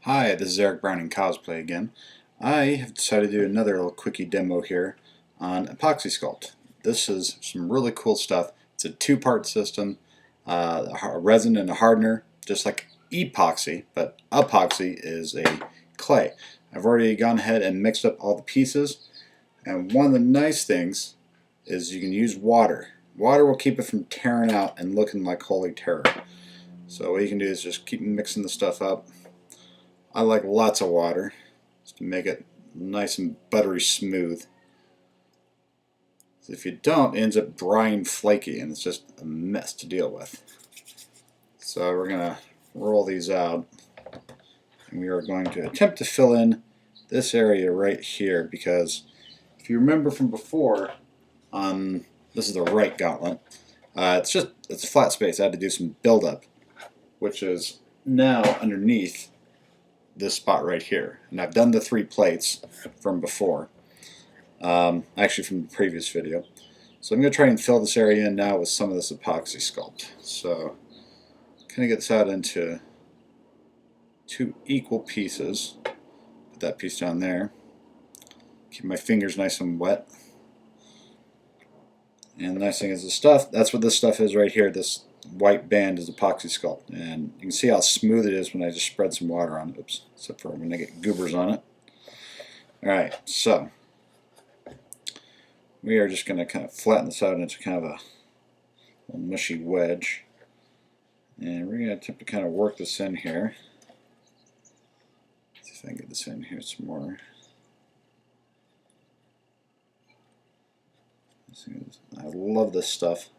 Hi, this is Eric Brown in Cosplay again. I have decided to do another little quickie demo here on Epoxy Sculpt. This is some really cool stuff. It's a two-part system, a resin and a hardener, just like epoxy, but epoxy is a clay. I've already gone ahead and mixed up all the pieces, and one of the nice things is you can use water. Water will keep it from tearing out and looking like holy terror. So what you can do is just keep mixing the stuff up. I like lots of water just to make it nice and buttery smooth. So if you don't, it ends up dry and flaky and it's just a mess to deal with. So we're going to roll these out and we are going to attempt to fill in this area right here, because if you remember from before, this is the right gauntlet, it's a flat space. I had to do some buildup, which is now underneath this spot right here, and I've done the 3 plates from before, actually from the previous video. So I'm going to try and fill this area in now with some of this Apoxie Sculpt. So kind of get this out into 2 equal pieces. Put that piece down there. Keep my fingers nice and wet. And the nice thing is the stuff, that's what this stuff is right here. This white band is Apoxie Sculpt, and you can see how smooth it is when I just spread some water on it. Oops, except for when I get goobers on it. Alright, so we are just going to kind of flatten this out into kind of a little mushy wedge, and we're going to attempt to kind of work this in here. Let's see if I can get this in here some more. I love this stuff.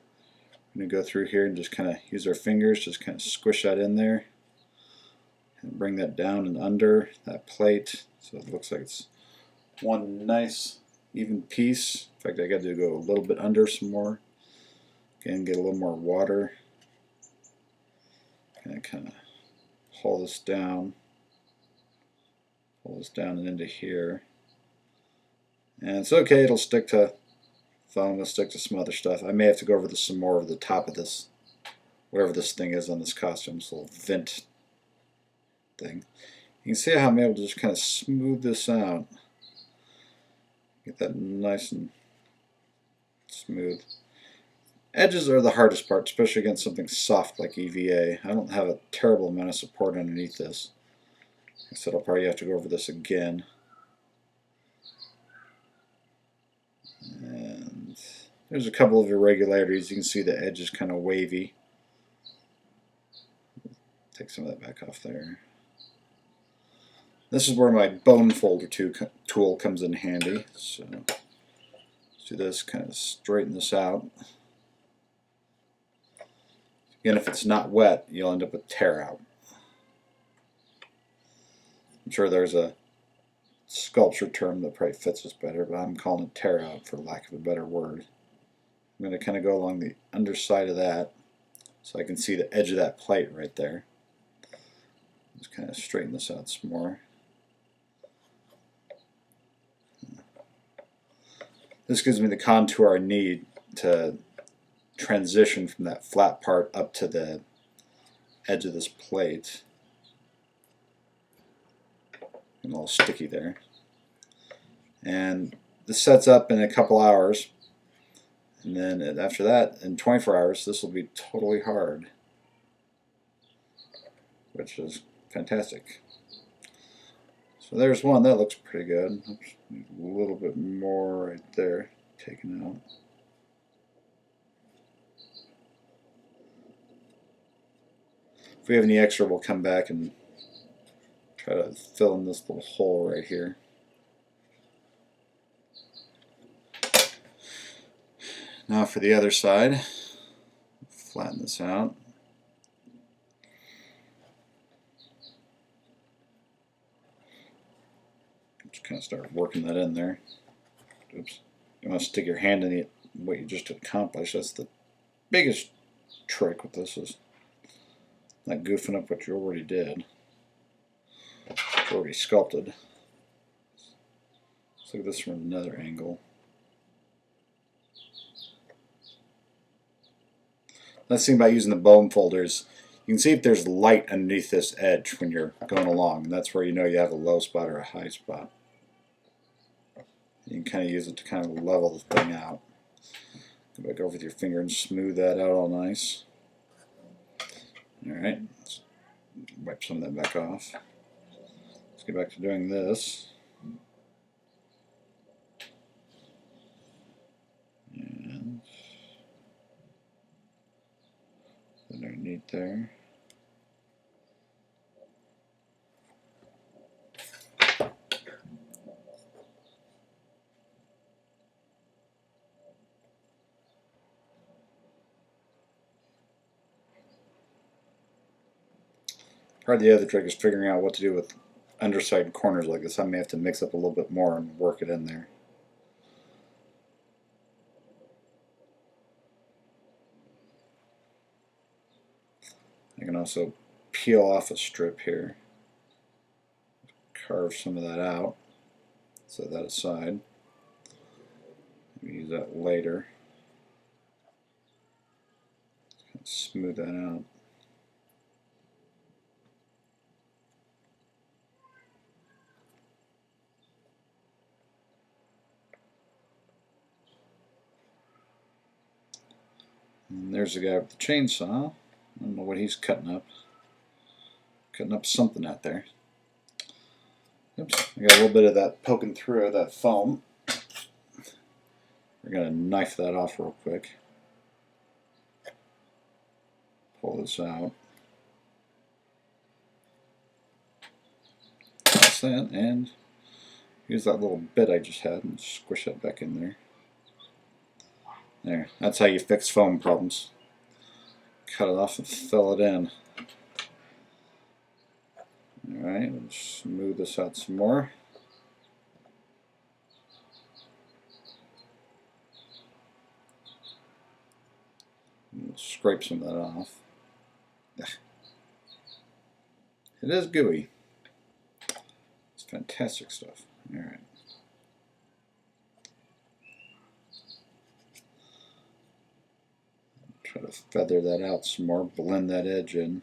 I'm going to go through here and just kind of use our fingers, just kind of squish that in there and bring that down and under that plate so it looks like it's one nice even piece. In fact, I got to go a little bit under some more. Again, get a little more water and kind of pull this down and into here. And it's okay, it'll stick to foam, it'll stick to some other stuff. I may have to go over this some more over the top of this, whatever this thing is on this costume, this little vent thing. You can see how I'm able to just kind of smooth this out. Get that nice and smooth. Edges are the hardest part, especially against something soft like EVA. I don't have a terrible amount of support underneath this. Like I said, I'll probably have to go over this again. And there's a couple of irregularities. You can see the edge is kind of wavy. Take some of that back off there. This is where my bone folder tool comes in handy. So let's do this, kind of straighten this out. Again, if it's not wet, you'll end up with tear out. I'm sure there's a sculpture term that probably fits us better, but I'm calling it tear out for lack of a better word. I'm going to kind of go along the underside of that so I can see the edge of that plate right there. Just kind of straighten this out some more. This gives me the contour I need to transition from that flat part up to the edge of this plate. A little sticky there. And this sets up in a couple hours, and then after that, in 24 hours, this will be totally hard, which is fantastic. So there's one that looks pretty good. Oops, a little bit more right there taken out. If we have any extra, we'll come back and try to fill in this little hole right here. Now for the other side, flatten this out. Just kind of start working that in there. Oops. You want to stick your hand in it, what you just accomplished. That's the biggest trick with this, is not goofing up what you already did. It's already sculpted. Let's look at this from another angle. Nice thing about using the bone folders, You can see if there's light underneath this edge when you're going along, and that's where you know you have a low spot or a high spot. You can kind of use it to kind of level the thing out. Go back over with your finger and smooth that out all nice. Alright, let's wipe some of that back off. Let's get back to doing this. And underneath there. Part of the other trick is figuring out what to do with underside corners like this. I may have to mix up a little bit more and work it in there. I can also peel off a strip here, carve some of that out, set that aside. Maybe use that later. Smooth that out. And there's the guy with the chainsaw. I don't know what he's cutting up. Cutting up something out there. Oops, I got a little bit of that poking through, that foam. We're going to knife that off real quick. Pull this out. That's that, and use that little bit I just had and squish that back in there. There, that's how you fix foam problems. Cut it off and fill it in. Alright, we'll smooth this out some more. We'll scrape some of that off. It is gooey. It's fantastic stuff. Alright. Try to feather that out some more, blend that edge in.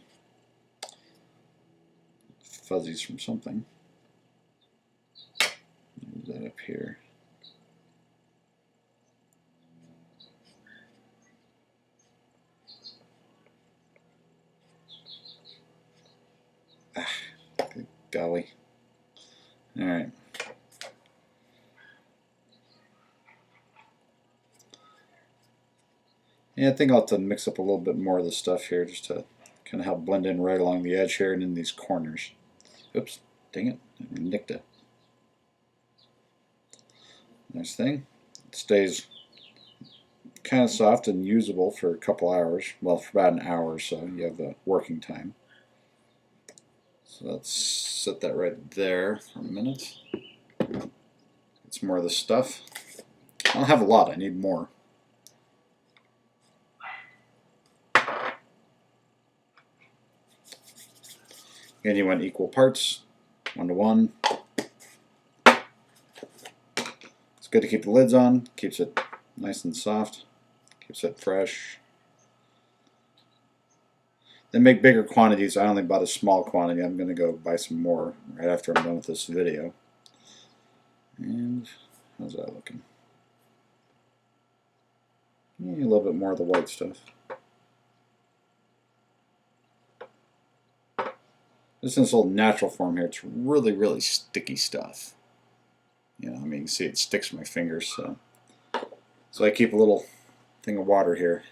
Fuzzies from something. Move that up here. Good golly. Alright. Yeah, I think I'll have to mix up a little bit more of the stuff here just to kind of help blend in right along the edge here and in these corners. Oops, dang it, I nicked it. Nice thing. It stays kind of soft and usable for a couple hours. Well, for about an hour or so, you have the working time. So let's set that right there for a minute. Get some more of this stuff. I don't have a lot, I need more. And you want equal parts, 1 to 1. It's good to keep the lids on, keeps it nice and soft, keeps it fresh. They make bigger quantities. I only bought a small quantity. I'm going to go buy some more right after I'm done with this video. And how's that looking? Yeah, a little bit more of the white stuff. This is this little natural form here. It's really, really sticky stuff. You know, I mean, you can see it sticks to my fingers. So I keep a little thing of water here.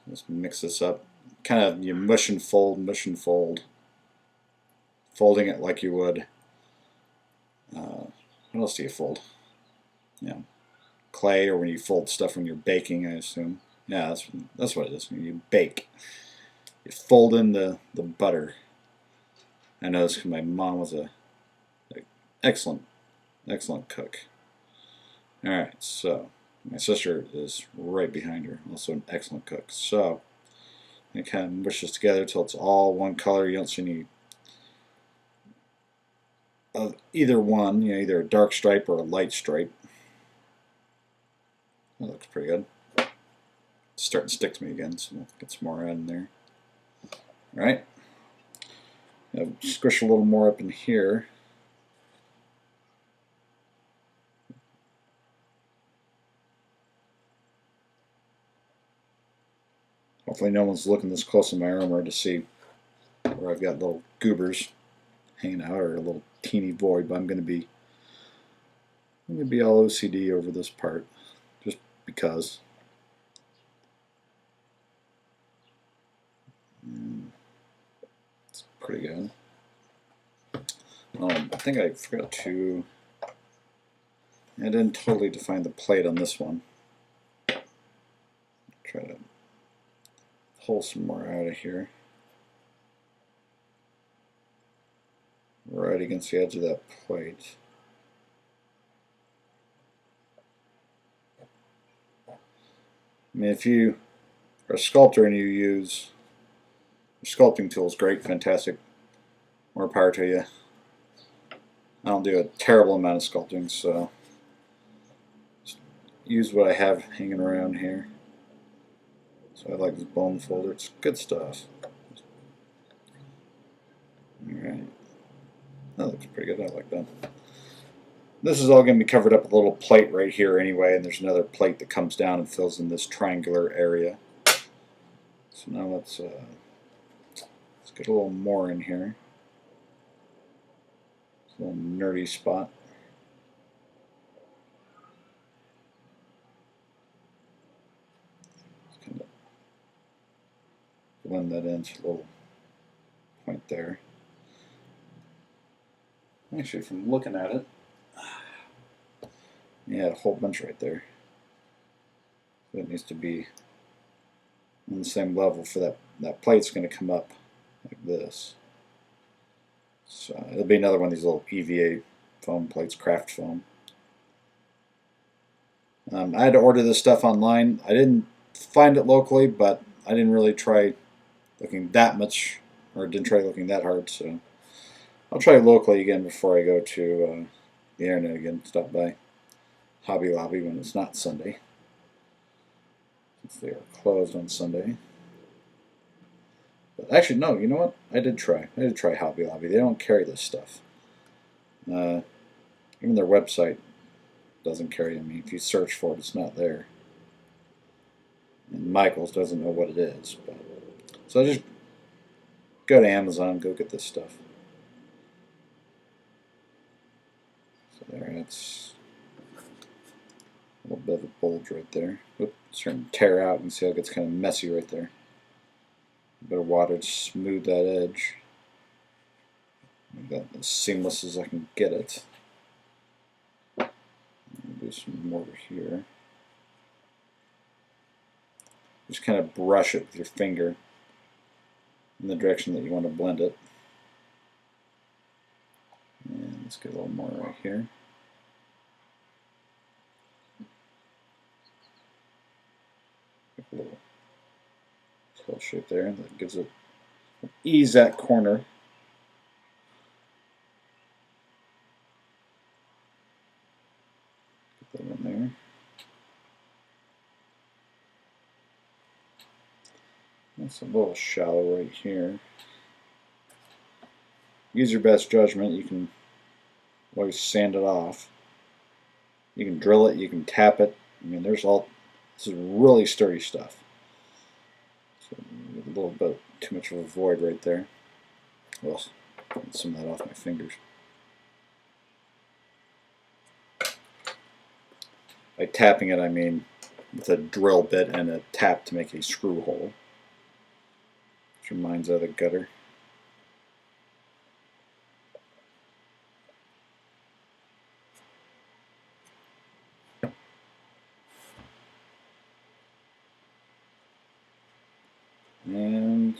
Just mix this up. Kind of you mush and fold, mush and fold. Folding it like you would. What else do you fold? You know, clay, or when you fold stuff when you're baking, I assume. Yeah, that's what it is. When you bake, you fold in the butter. I know this because my mom was a excellent cook. Alright, so my sister is right behind her, also an excellent cook. So I kind of mush this together until it's all one color. You don't see any of either one, you know, either a dark stripe or a light stripe. That looks pretty good. It's starting to stick to me again, so we'll get some more in there. Right? Squish a little more up in here. Hopefully no one's looking this close in my armor to see where I've got little goobers hanging out or a little teeny void, but I'm going to be all OCD over this part just because. It's pretty good. I think I forgot to. I didn't totally define the plate on this one. Try to pull some more out of here. Right against the edge of that plate. I mean, if you are a sculptor and you use your sculpting tools, great, fantastic, more power to you. I don't do a terrible amount of sculpting, so just use what I have hanging around here. So I like this bone folder, it's good stuff. Alright, that looks pretty good, I like that. This is all going to be covered up with a little plate right here anyway, and there's another plate that comes down and fills in this triangular area. So now let's get a little more in here. It's a little nerdy spot. Just kind of blend that into a little point there. Actually, from looking at it, yeah, a whole bunch right there. That needs to be on the same level for that plate's going to come up like this. So it'll be another one of these little EVA foam plates, craft foam. I had to order this stuff online. I didn't find it locally, but I didn't really try looking that much, or didn't try looking that hard, so I'll try locally again before I go to the internet again. Stop by Hobby Lobby when it's not Sunday, since they are closed on Sunday. But actually, no, you know what? I did try Hobby Lobby. They don't carry this stuff. Even their website doesn't carry it. I mean, if you search for it, it's not there. And Michaels doesn't know what it is. But, so I just go to Amazon, go get this stuff. So there, it's a little bit of a bulge right there. Oop, it's starting to tear out. You can see how it gets kind of messy right there. A bit of water to smooth that edge. Make that as seamless as I can get it. Do some more over here. Just kind of brush it with your finger in the direction that you want to blend it. And let's get a little more right here. A little tail shape there, and that gives it ease that corner. Get that in there. That's a little shallow right here. Use your best judgment. You can always sand it off. You can drill it, you can tap it. I mean, this is really sturdy stuff. So a little bit too much of a void right there. Well, get some of that off my fingers. By tapping it, I mean with a drill bit and a tap to make a screw hole. Get your minds out of the gutter. And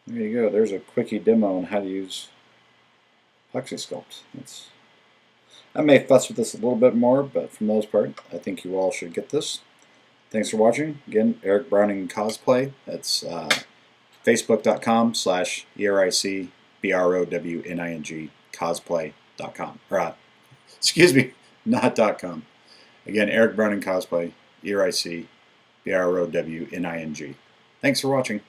there you go. There's a quickie demo on how to use Apoxie Sculpt. I may fuss with this a little bit more, but for the most part, I think you all should get this. Thanks for watching. Again, Eric Browning Cosplay. That's facebook.com/ERICBROWNING cosplay.com. Excuse me, not .com. Again, Eric Browning Cosplay, ERICBROWNING. Thanks for watching.